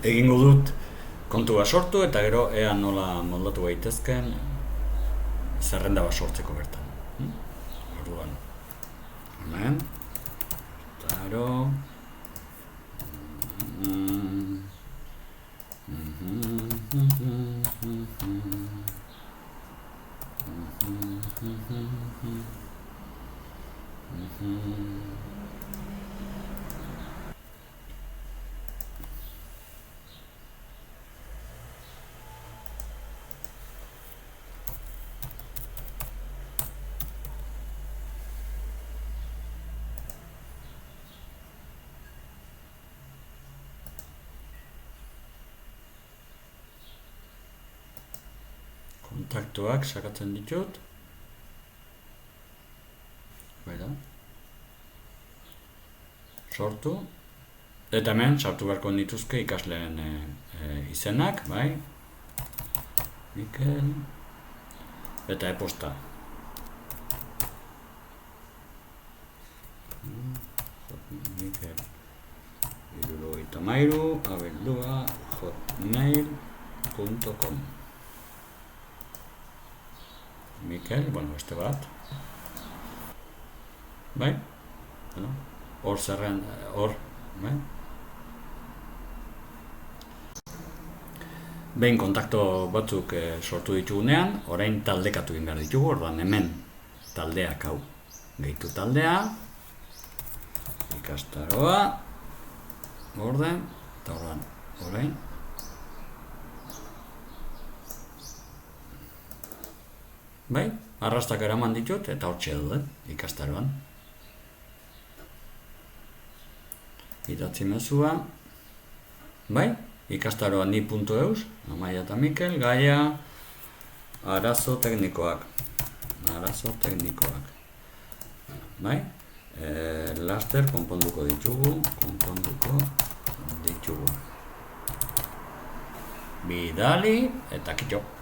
egingo dut kontua sortu eta gero ea nola moldatu gaitezken zerrenda bat sortzeko bertan. Orduan, hemen, eta gero, kontaktuak sakatzen ditut. Baina. Sortu. Eta hemen sartu beharko dituzke ikasleen izenak, bai? Mikel. Eta e-posta. Mikel. 73@hotmail.com. Mikel, bueno, beste bat. Bai? Hor zerren, hor, bai? Behin kontakto batzuk sortu ditugunean, orain taldekatu egin behar ditugu, orduan hemen taldeak hau. Gehitu taldea, ikastaroa, orden, eta orduan, orain. Bai, arrastak eraman ditut eta hortxe dut, ikastaroan. Idatzi mezua. Bai, ikastaroa ni.eus, Amaia eta Mikel, gaia, arazo teknikoak. Bai, laster konponduko ditugu. Bidali eta kitxo.